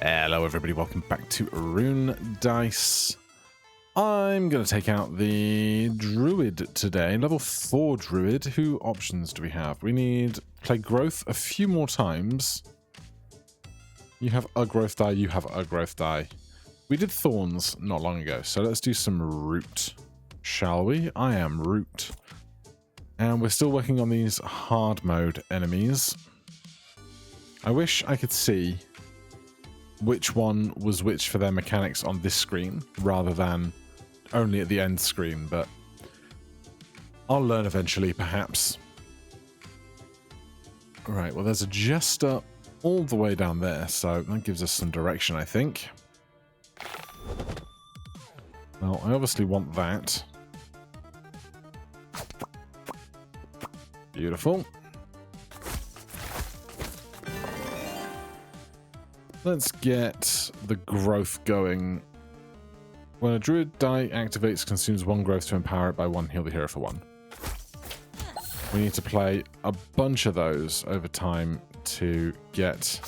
Hello everybody, welcome back to Rune Dice. I'm going to take out the Druid today, level 4 Druid. Who options do we have? We need play Growth a few more times. You have a Growth die, you have a Growth die. We did Thorns not long ago, so let's do some Root, shall we? I am Root. And we're still working on these hard mode enemies. I wish I could see which one was which for their mechanics on this screen, rather than only at the end screen, but I'll learn eventually, perhaps. Right, well, there's a Jester all the way down there, so that gives us some direction, I think. Well, I obviously want that. Beautiful. Let's get the growth going. When a druid die activates, consumes 1 growth to empower it by 1, heal the hero for 1. We need to play a bunch of those over time to get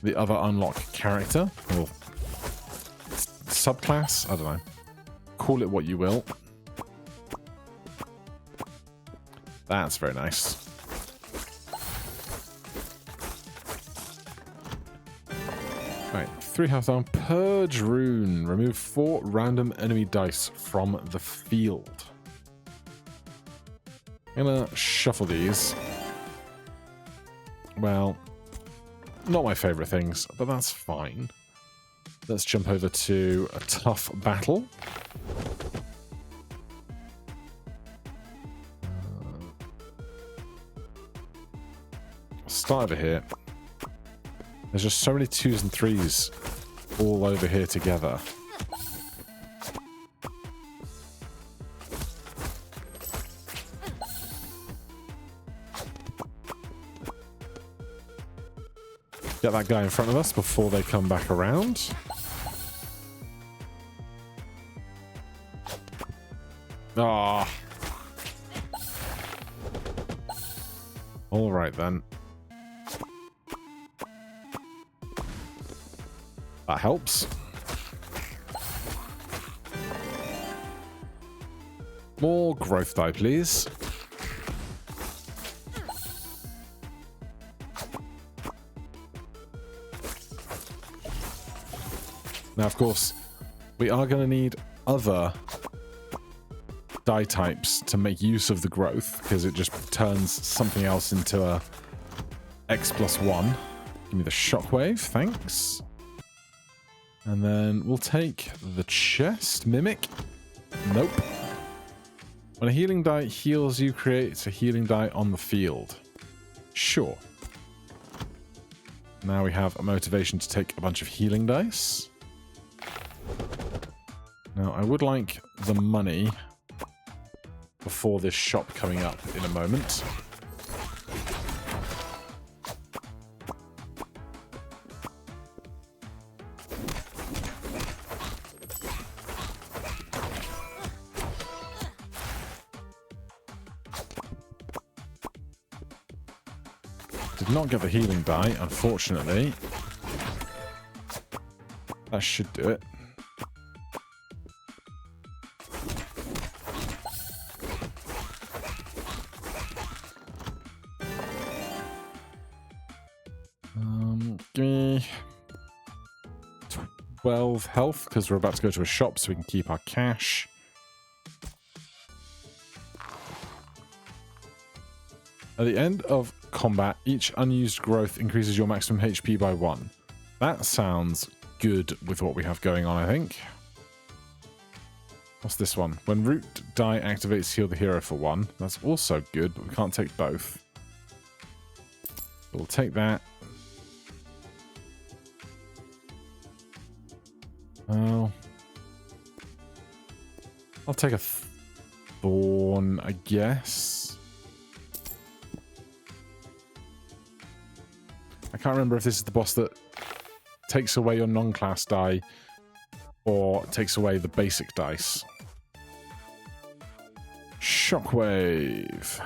the other unlock character, or subclass, I don't know. Call it what you will. That's very nice. Right, 3 health down. Purge Rune. Remove 4 random enemy dice from the field. I'm gonna shuffle these. Well, not my favorite things, but that's fine. Let's jump over to a tough battle. Start over here. There's just so many 2s and 3s all over here together. Get that guy in front of us before they come back around. Ah. All right then. That helps. More growth die, please. Now, of course, we are going to need other die types to make use of the growth, because it just turns something else into a X+1. Give me the shockwave, thanks. And then we'll take the chest. Mimic. Nope. When a healing die heals you, creates a healing die on the field. Sure. Now we have a motivation to take a bunch of healing dice. Now, I would like the money before this shop coming up in a moment. Did not get the healing die, unfortunately. That should do it. Give me 12 health, because we're about to go to a shop so we can keep our cash. At the end of combat, each unused growth increases your maximum HP by 1. That sounds good with what we have going on, I think. What's this one? When root die activates, heal the hero for 1. That's also good, but we can't take both. We'll take that. Oh. I'll take a thorn, I guess. I can't remember if this is the boss that takes away your non-class die or takes away the basic dice. Shockwave.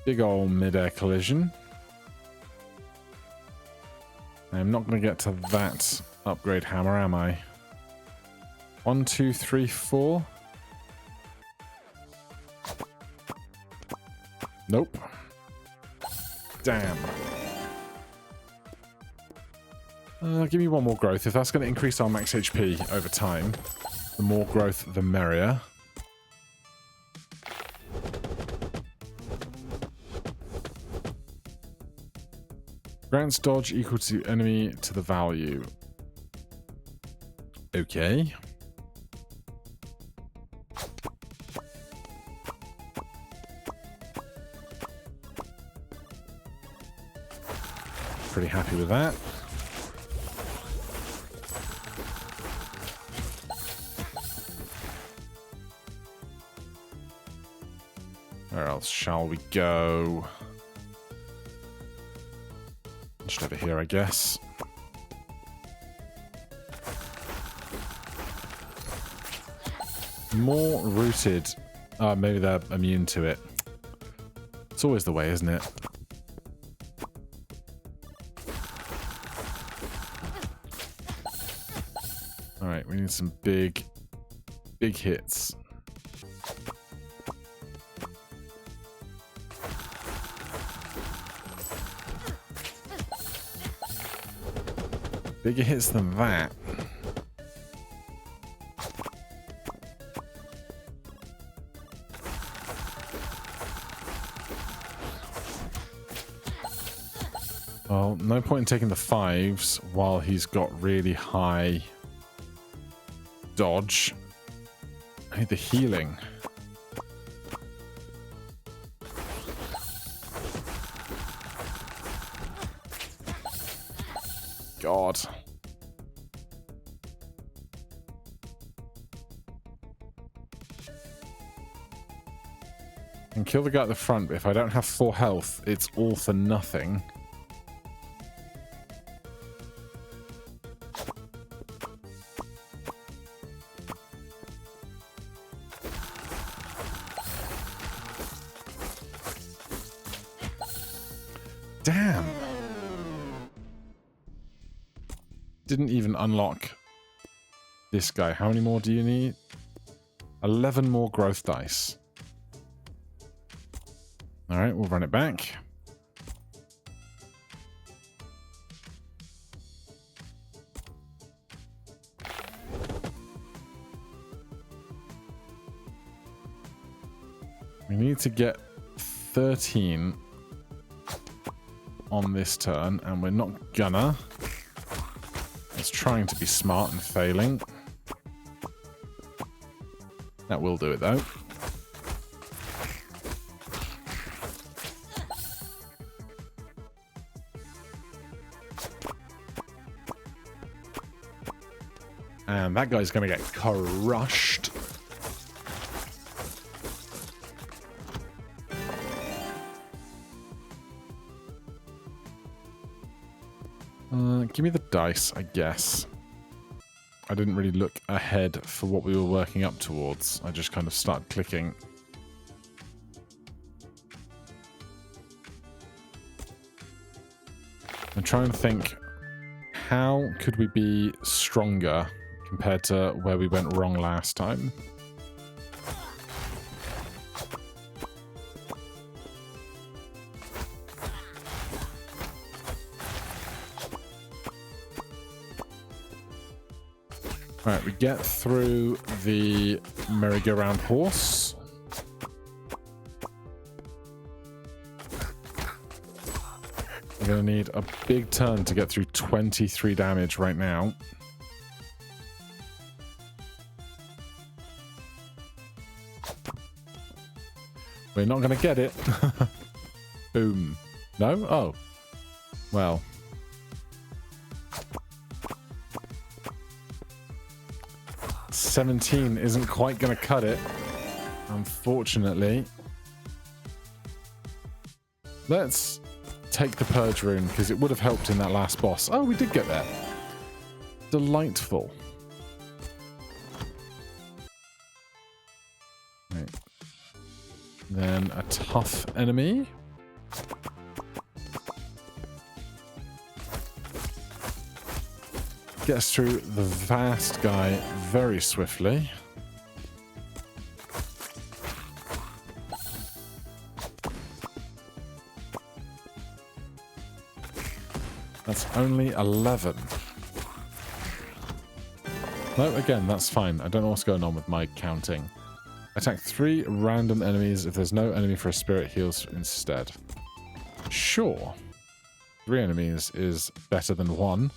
Big old mid-air collision. I'm not going to get to that upgrade hammer, am I? 1, 2, 3, 4. Nope. Damn. Give me one more growth. If that's going to increase our max HP over time, the more growth, the merrier. Grants dodge equal to enemy to the value. Okay. Pretty happy with that. Where else shall we go? Just over here, I guess. More rooted. Maybe they're immune to it. It's always the way, isn't it? Alright, we need some big hits. Bigger hits than that. Well, no point in taking the 5s while he's got really high dodge. I need the healing. God. I can kill the guy at the front, but if I don't have full health, it's all for nothing. Damn. Didn't even unlock this guy. How many more do you need? 11 more growth dice. Alright, we'll run it back. We need to get 13 on this turn, and we're not gonna. It's trying to be smart and failing. That will do it, though. And that guy's going to get crushed. Give me the dice, I guess. I didn't really look ahead for what we were working up towards. I just kind of started clicking. I'm trying to think, how could we be stronger compared to where we went wrong last time? Alright, we get through the merry-go-round horse. We're going to need a big turn to get through 23 damage right now. We're not going to get it. Boom. No? Oh. Well. $17 isn't quite going to cut it, unfortunately. Let's take the Purge rune, because it would have helped in that last boss. Oh, we did get there. Delightful. Right. Then a tough enemy. Gets through the vast guy very swiftly. That's only 11. No, again, that's fine. I don't know what's going on with my counting. Attack 3 random enemies. If there's no enemy for a spirit, heals instead. Sure. 3 enemies is better than 1.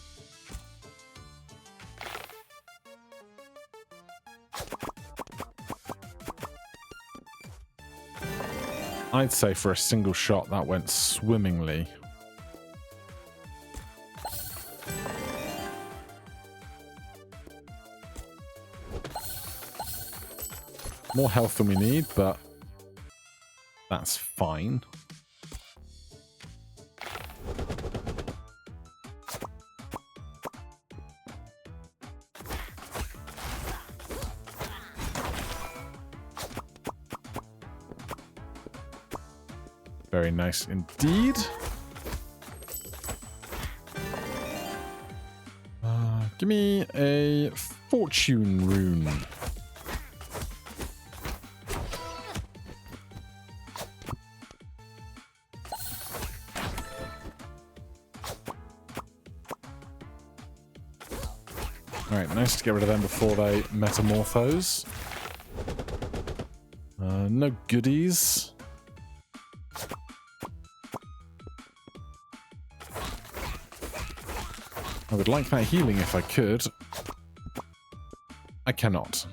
I'd say for a single shot that went swimmingly. More health than we need, but that's fine. Very nice indeed. Give me a fortune rune. Alright, nice to get rid of them before they metamorphose. No goodies. I would like that healing if I could. I cannot.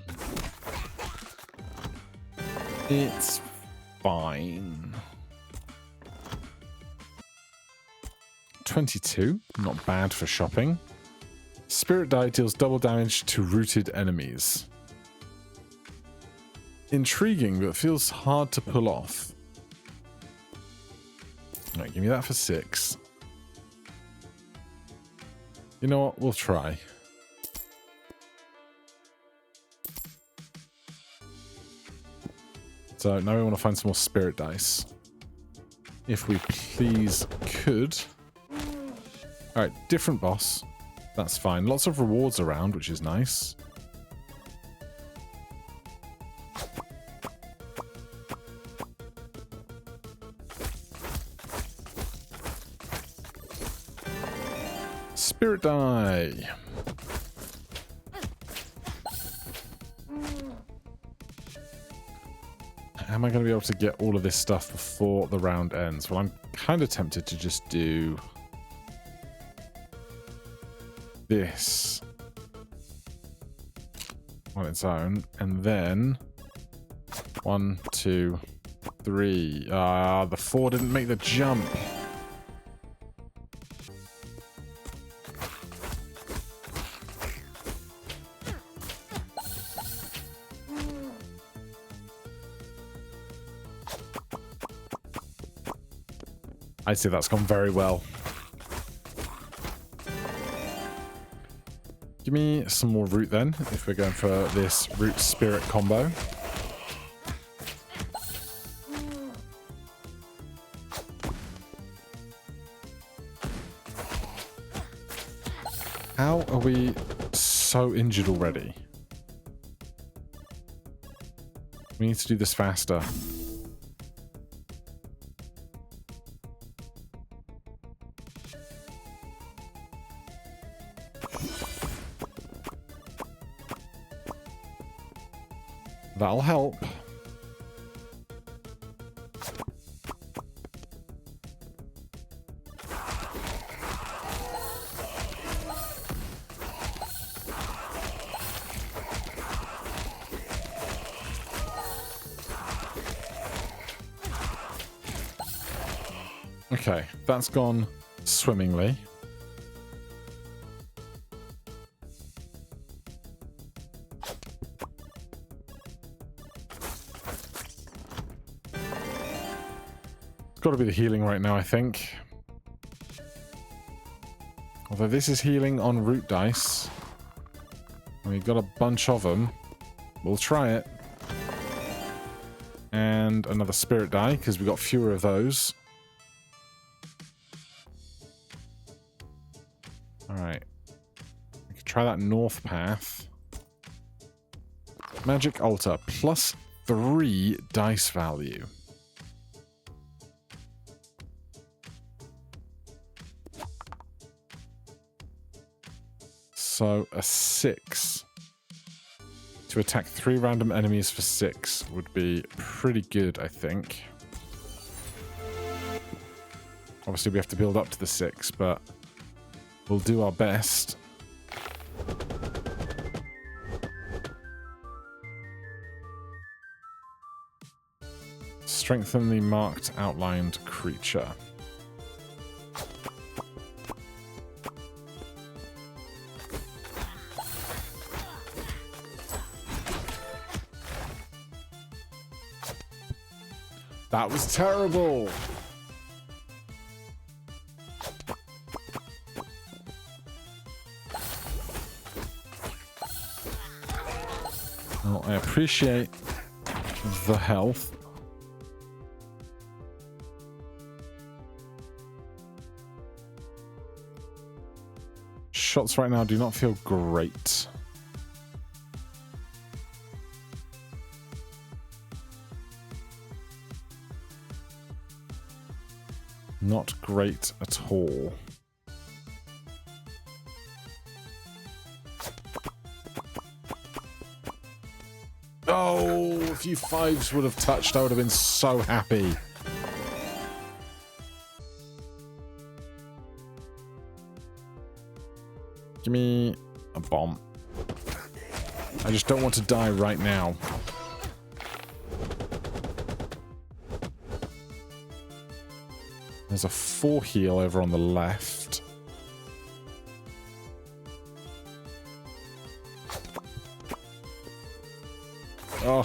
It's fine. 22, not bad for shopping. Spirit Die deals double damage to rooted enemies. Intriguing, but feels hard to pull off. Alright, give me that for 6. You know what? We'll try. So now we want to find some more spirit dice. If we please could. Alright, different boss. That's fine. Lots of rewards around, which is nice. Spirit die. Am I going to be able to get all of this stuff before the round ends? Well, I'm kind of tempted to just do this on its own, and then 1, 2, 3. The 4 didn't make the jump. I see that's gone very well. Give me some more root then, if we're going for this root spirit combo. How are we so injured already? We need to do this faster. That'll help. Okay, that's gone swimmingly. Got to be the healing right now, I think. Although this is healing on root dice. And we've got a bunch of them. We'll try it. And another spirit die, because we've got fewer of those. Alright. We could try that north path. Magic altar. +3 dice value. So a 6 to attack 3 random enemies for 6 would be pretty good, I think. Obviously, we have to build up to the 6, but we'll do our best. Strengthen the marked outlined creature. That was terrible! Well, I appreciate the health. Shots right now do not feel great. Not great at all. Oh, if you 5s would have touched, I would have been so happy. Give me a bomb. I just don't want to die right now. There's a 4 heal over on the left. Oh.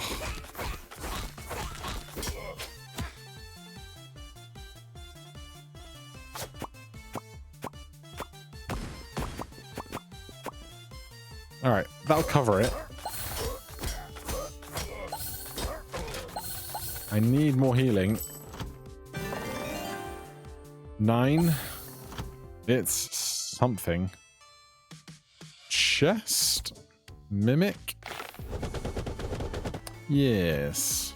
Alright, that'll cover it. I need more healing. 9. It's something. Chest? Mimic? Yes.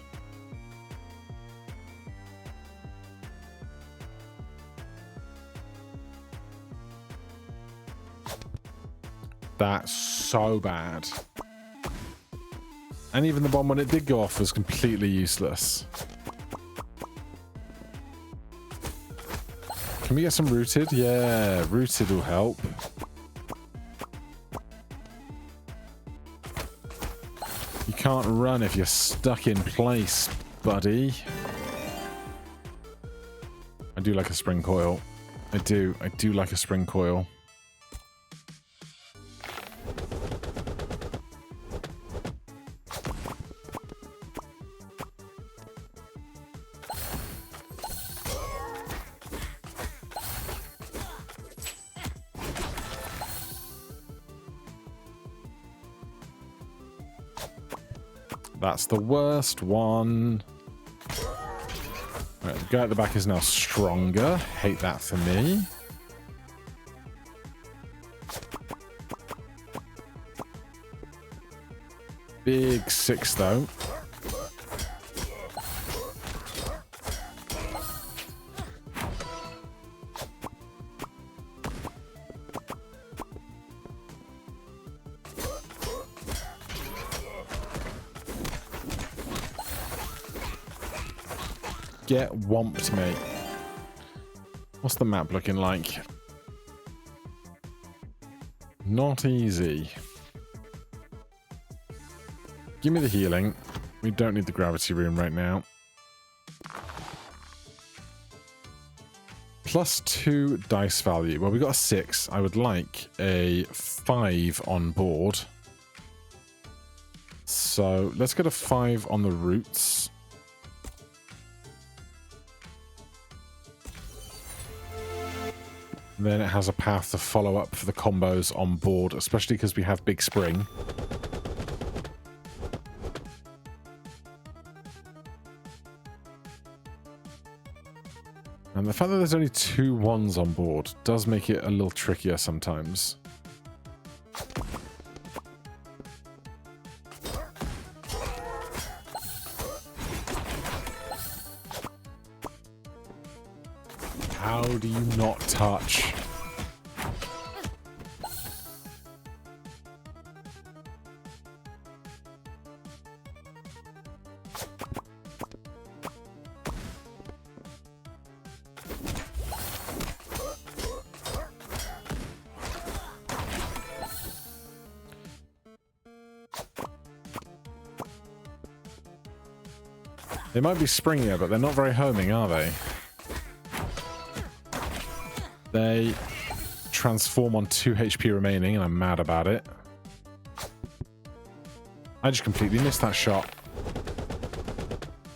That's so bad. And even the bomb when it did go off was completely useless. Can we get some rooted? Yeah, rooted will help. You can't run if you're stuck in place, buddy. I do like a spring coil. I do like a spring coil. That's the worst one. Right, the guy at the back is now stronger. Hate that for me. Big 6 though. Get whomped, mate. What's the map looking like? Not easy. Give me the healing. We don't need the gravity rune right now. +2 dice value. Well, we got a 6. I would like a 5 on board. So let's get a 5 on the roots. Then it has a path to follow up for the combos on board, especially because we have Big Spring. And the fact that there's only 2 ones on board does make it a little trickier sometimes. How do you not touch? They might be springier, but they're not very homing, are they? They transform on 2 HP remaining, and I'm mad about it. I just completely missed that shot.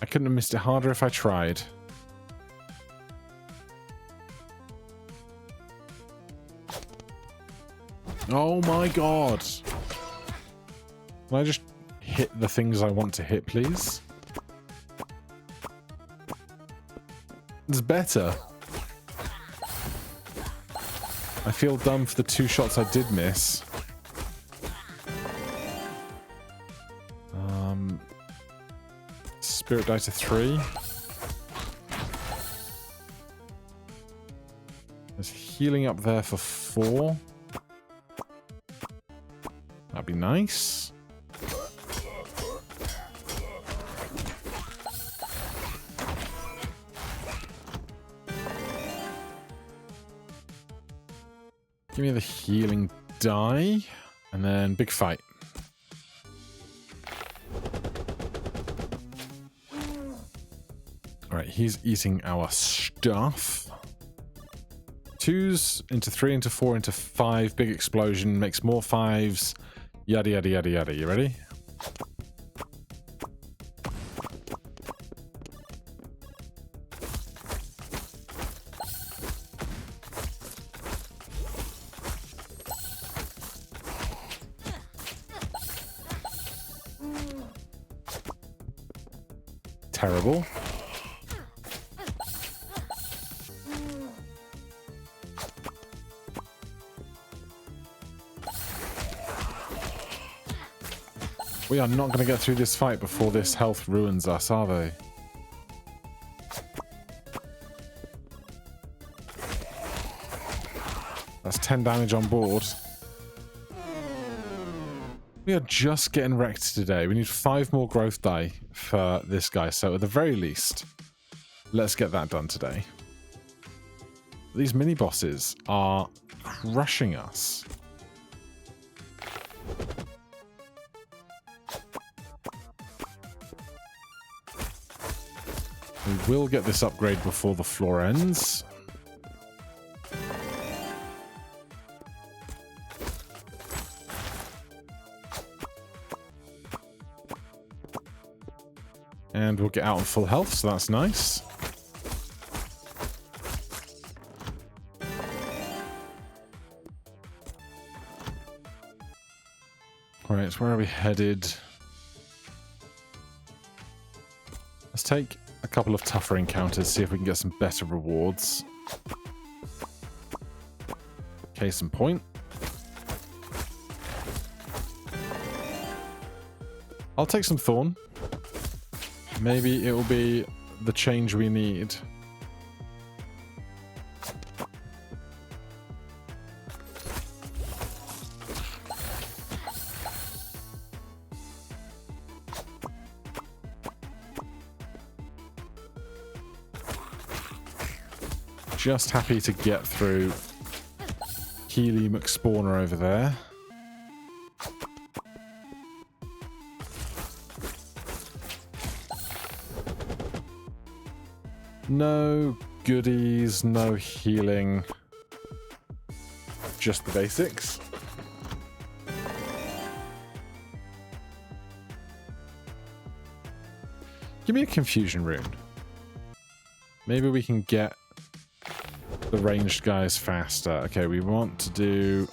I couldn't have missed it harder if I tried. Oh my god! Can I just hit the things I want to hit, please? It's better. I feel dumb for the 2 shots I did miss. Spirit die to 3. There's healing up there for 4. That'd be nice. Give me the healing die, and then big fight. Alright, he's eating our stuff. 2s into 3 into 4 into 5, big explosion, makes more 5s, yada yada yada yada. You ready? Terrible. We are not going to get through this fight before this health ruins us, are they? That's 10 damage on board. We are just getting wrecked today. We need 5 more growth die for this guy. So at the very least, let's get that done today. These mini-bosses are crushing us. We will get this upgrade before the floor ends. And we'll get out on full health, so that's nice. Alright, where are we headed? Let's take a couple of tougher encounters, see if we can get some better rewards. Case in point. I'll take some Thorn. Maybe it will be the change we need. Just happy to get through Keely McSpawner over there. No goodies, no healing. Just the basics. Give me a confusion rune. Maybe we can get the ranged guys faster. Okay, we want to do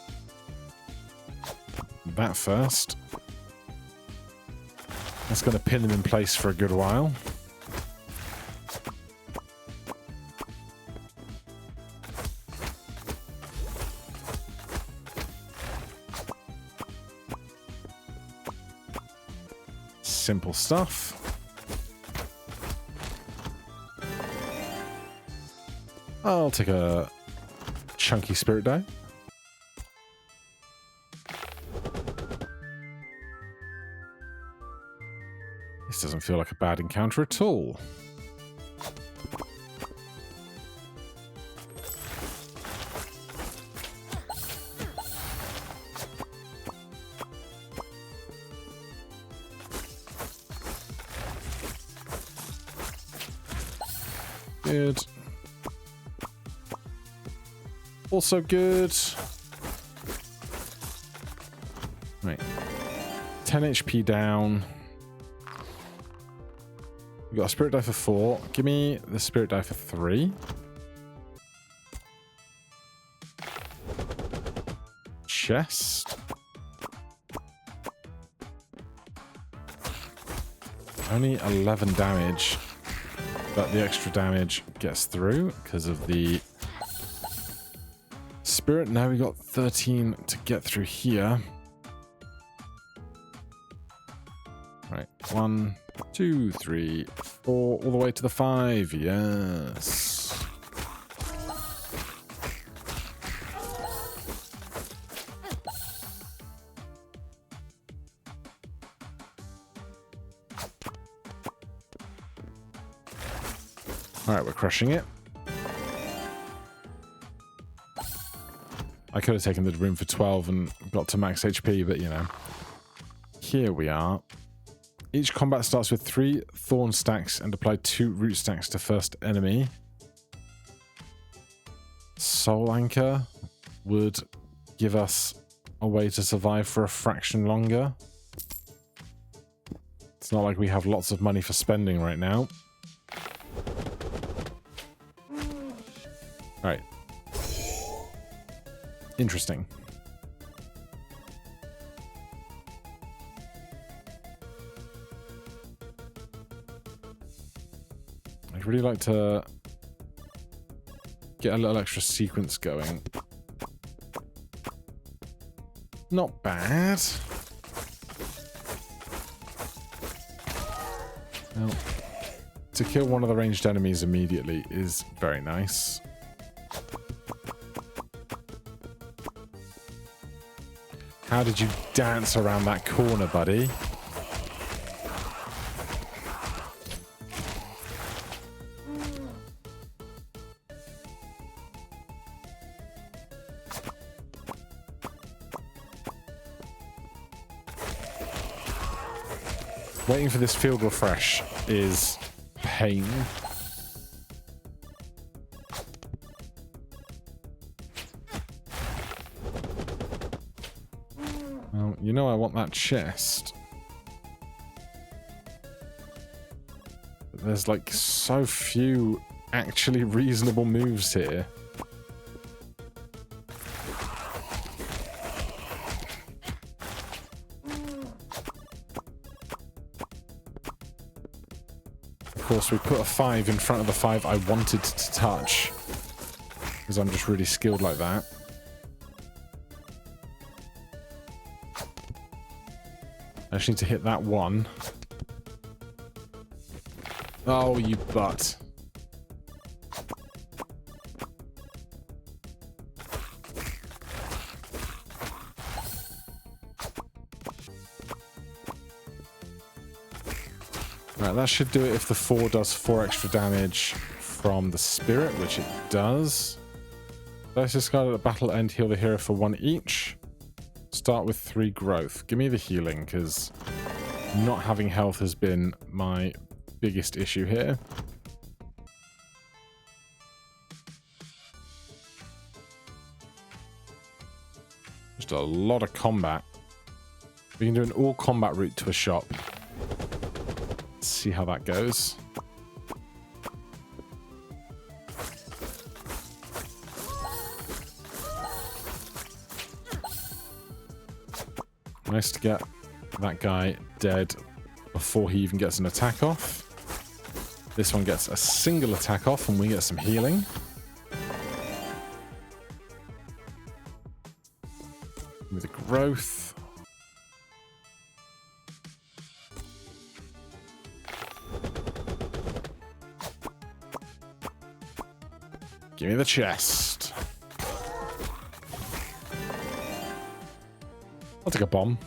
that first. That's going to pin them in place for a good while. simple stuff. I'll take a chunky spirit die. This doesn't feel like a bad encounter at all. Good. Also good. Right. 10 HP down. We got a spirit die for 4. Give me the spirit die for 3. Chest. Only 11 damage, but the extra damage gets through because of the spirit. Now we got 13 to get through here. Right, 1, 2, 3, 4, all the way to the 5. Yes. All right, we're crushing it. I could have taken the room for 12 and got to max HP, but you know. Here we are. Each combat starts with 3 thorn stacks and apply 2 root stacks to first enemy. Soul Anchor would give us a way to survive for a fraction longer. It's not like we have lots of money for spending right now. Alright. Interesting. I'd really like to get a little extra sequence going. Not bad. Well, to kill one of the ranged enemies immediately is very nice. How did you dance around that corner, buddy? Waiting for this field refresh is pain. Well, you know I want that chest. But there's like so few actually reasonable moves here. Of course, we put a 5 in front of the 5 I wanted to touch, because I'm just really skilled like that. I just need to hit that one. Oh, you butt. Right, that should do it if the 4 does 4 extra damage from the spirit, which it does. Dice discarded at battle end, heal the hero for 1 each. Start with 3 growth. Give me the healing, because not having health has been my biggest issue here. Just a lot of combat. We can do an all combat route to a shop. See how that goes. Nice to get that guy dead before he even gets an attack off. This one gets a single attack off and we get some healing. With the growth. Give me the chest. I'll take a bomb.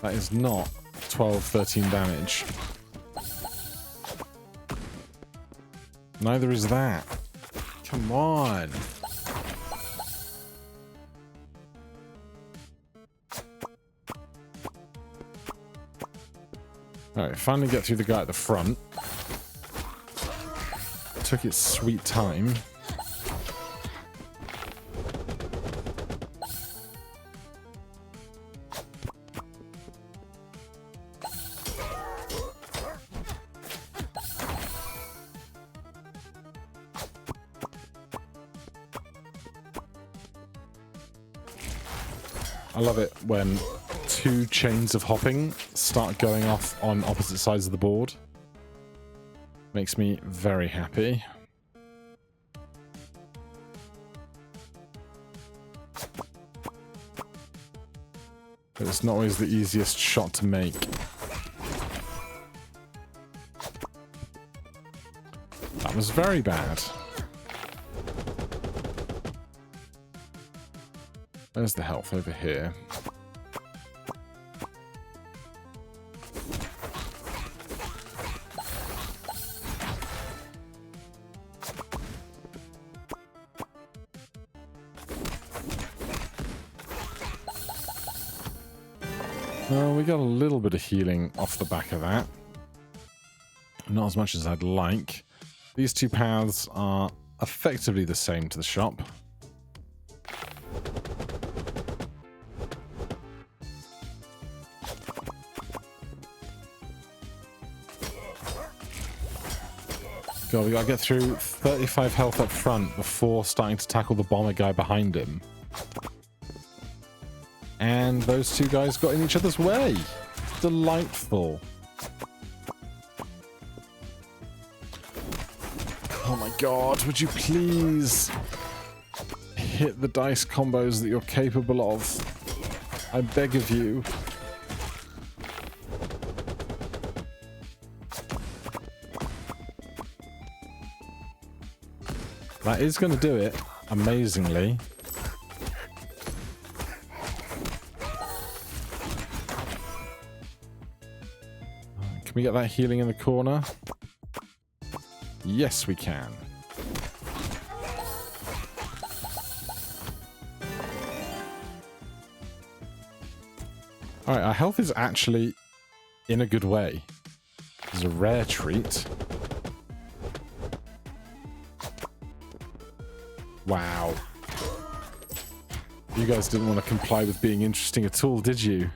That is not 12, 13 damage. Neither is that. Come on. Alright, finally get through the guy at the front. Took its sweet time. I love it when two chains of hopping start going off on opposite sides of the board. Makes me very happy. But it's not always the easiest shot to make. That was very bad. Where's the health? Over here. Well, we got a little bit of healing off the back of that. Not as much as I'd like. These two paths are effectively the same to the shop. God, we gotta get through 35 health up front before starting to tackle the bomber guy behind him. And those two guys got in each other's way. Delightful. Oh my god, would you please hit the dice combos that you're capable of? I beg of you. That is going to do it, amazingly. Can we get that healing in the corner? Yes, we can. Alright, our health is actually in a good way. It's a rare treat. Wow. You guys didn't want to comply with being interesting at all, did you?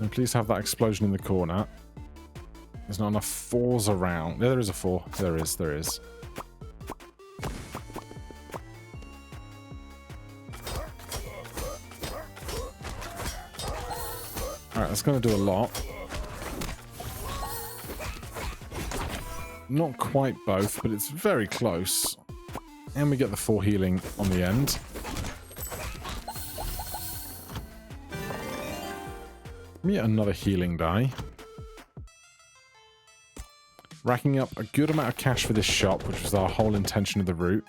And please have that explosion in the corner. There's not enough fours around. There is a four. There is. Alright, that's going to do a lot. Not quite both, but it's very close. And we get the 4 healing on the end. Give me another healing die. Racking up a good amount of cash for this shop, which was our whole intention of the route.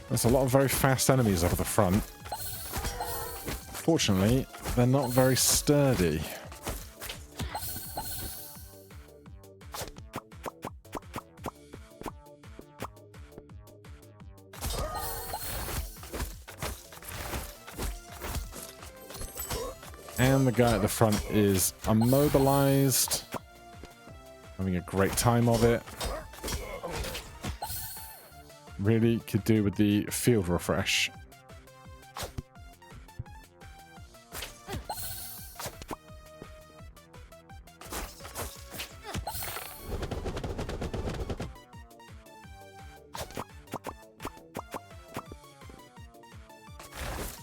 There's a lot of very fast enemies up at the front. Fortunately, they're not very sturdy. And the guy at the front is immobilized. Having a great time of it. Really could do with the field refresh.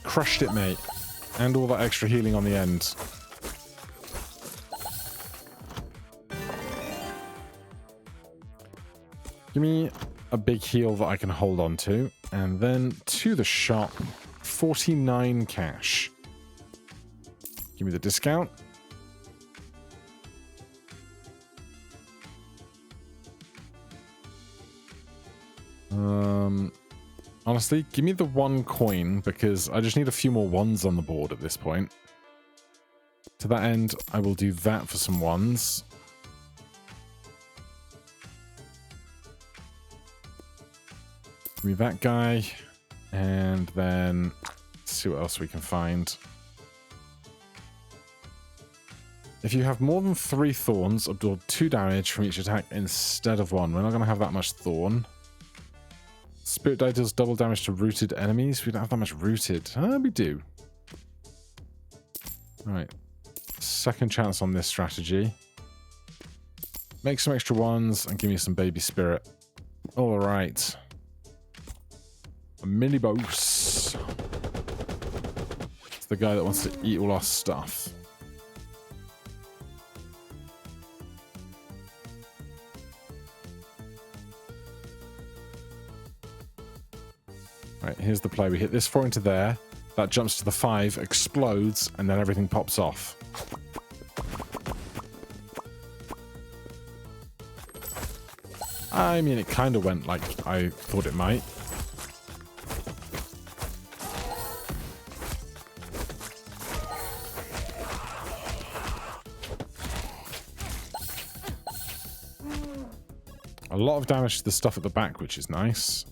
Crushed it, mate. And all that extra healing on the end. Give me a big heal that I can hold on to. And then to the shop, 49 cash. Give me the discount. Honestly, give me the 1 coin because I just need a few more ones on the board at this point. To that end, I will do that for some ones. Give me that guy. And then let's see what else we can find. If you have more than 3 thorns, absorb 2 damage from each attack instead of 1. We're not going to have that much thorn. Spirit Die deals double damage to rooted enemies. We don't have that much rooted. We do. Alright. Second chance on this strategy. Make some extra ones and give me some baby spirit. Alright. A mini boss. It's the guy that wants to eat all our stuff. Right, here's the play. We hit this 4 into there. That jumps to the 5, explodes, and then everything pops off. I mean, it kind of went like I thought it might. A lot of damage to the stuff at the back, which is nice.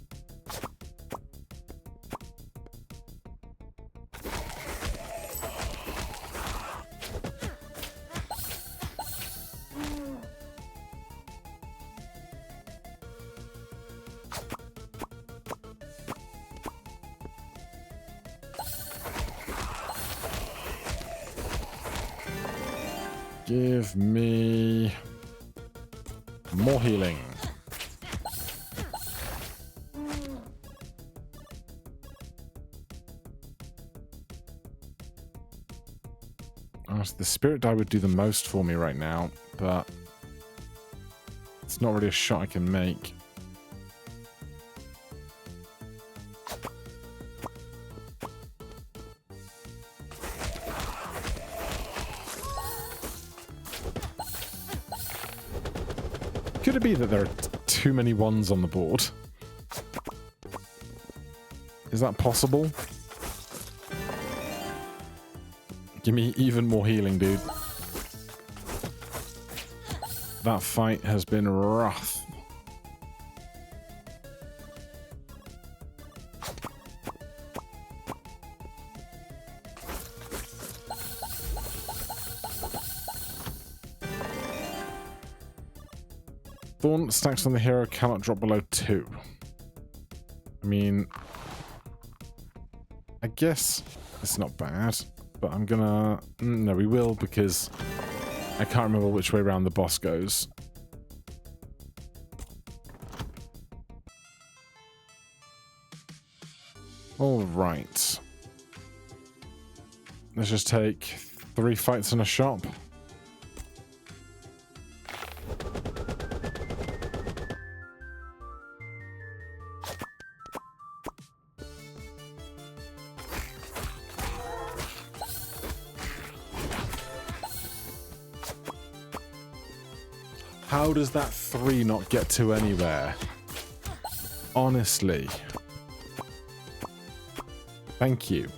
Give me more healing. The spirit die would do the most for me right now, but it's not really a shot I can make. Could it be that there are too many ones on the board? Is that possible? Give me even more healing, dude. That fight has been rough. Thorn stacks on the hero cannot drop below 2. I mean, I guess it's not bad. But I'm gonna... No, we will, because I can't remember which way around the boss goes. Alright. Let's just take 3 fights in a shop. How does that 3 not get to anywhere? Honestly. Thank you.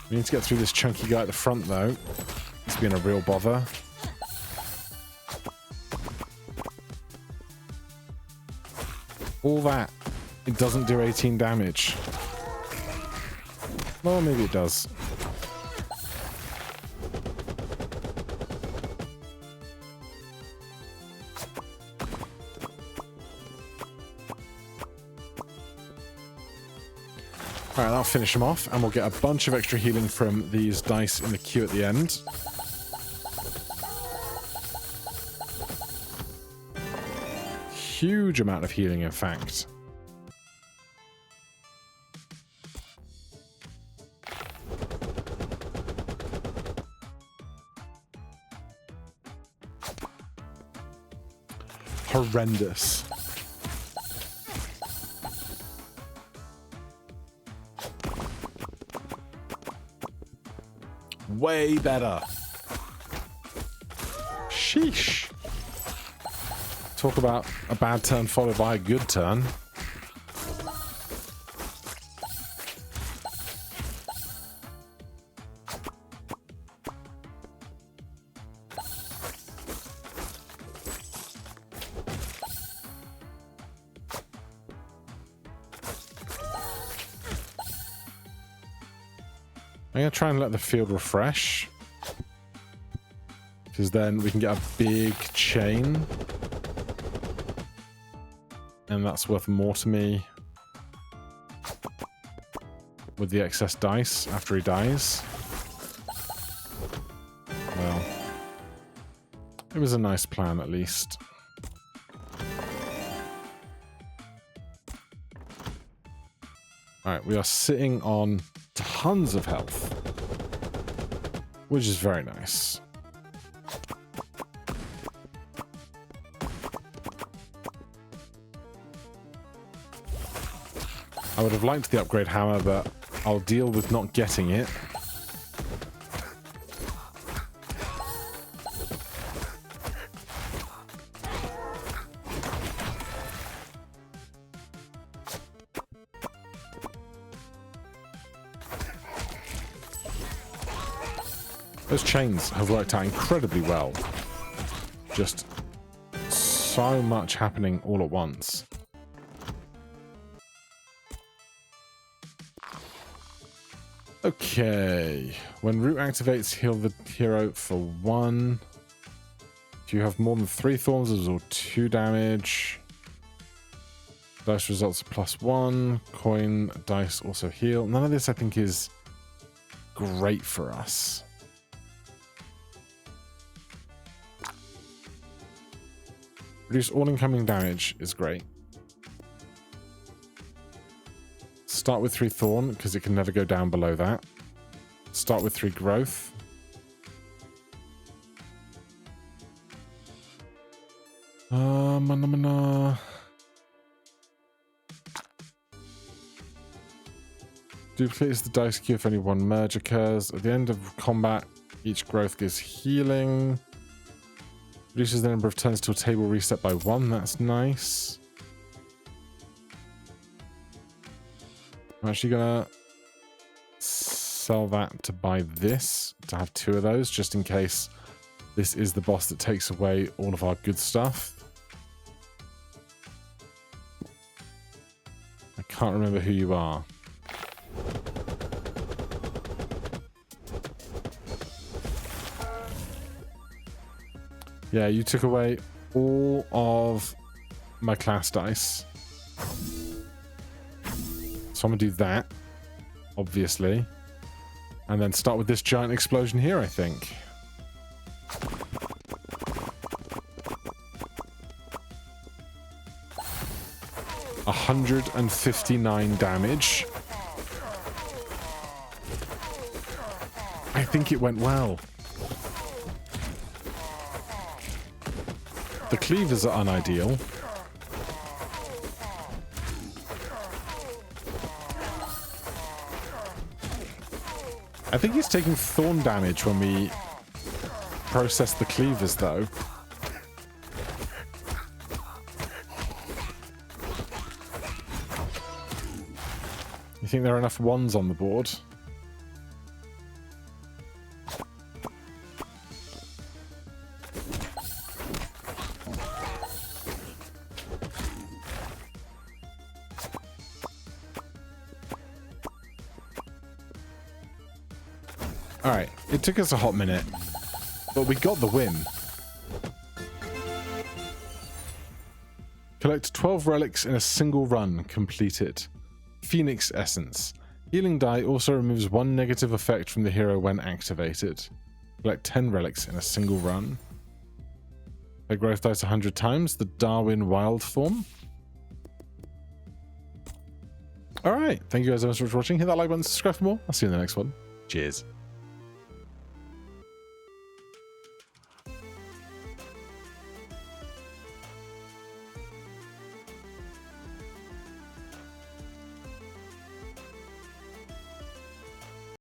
We need to get through this chunky guy at the front, though. It's been a real bother. All that It doesn't do 18 damage. Well, maybe it does. Alright, that'll finish him off, and we'll get a bunch of extra healing from these dice in the queue at the end. Huge amount of healing, in fact. Horrendous. Way better. Sheesh. Talk about a bad turn followed by a good turn. I'm going to try and let the field refresh, because then we can get a big chain, and that's worth more to me with the excess dice after he dies. Well, it was a nice plan at least. Alright, we are sitting on tons of health, which is very nice. I would have liked the upgrade hammer, but I'll deal with not getting it. Those chains have worked out incredibly well. Just so much happening all at once. Okay. When root activates, heal the hero for 1. If you have more than 3 thorns, it will 2 damage. Dice results are +1. Coin, dice also heal. None of this, I think, is great for us. Reduce all incoming damage is great. Start with 3 thorn, because it can never go down below that. Start with 3 growth. Duplicates the dice queue if only 1 merge occurs. At the end of combat, each growth gives healing. Reduces the number of turns to a table reset by 1. That's nice. I'm actually gonna sell that to buy this, to have 2 of those, just in case this is the boss that takes away all of our good stuff. I can't remember who you are. Yeah, you took away all of my class dice. So I'm going to do that, obviously. And then start with this giant explosion here, I think. $159 damage. I think it went well. The cleavers are unideal. I think he's taking thorn damage when we process the cleavers, though. You think there are enough 1s on the board? All right, it took us a hot minute, but we got the win. Collect 12 relics in a single run. Completed. Phoenix Essence. Healing die also removes one negative effect from the hero when activated. Collect 10 relics in a single run. Play growth dice 100 times. The Darwin Wild form. Alright, thank you guys so much for watching. Hit that like button, subscribe for more. I'll see you in the next one. Cheers.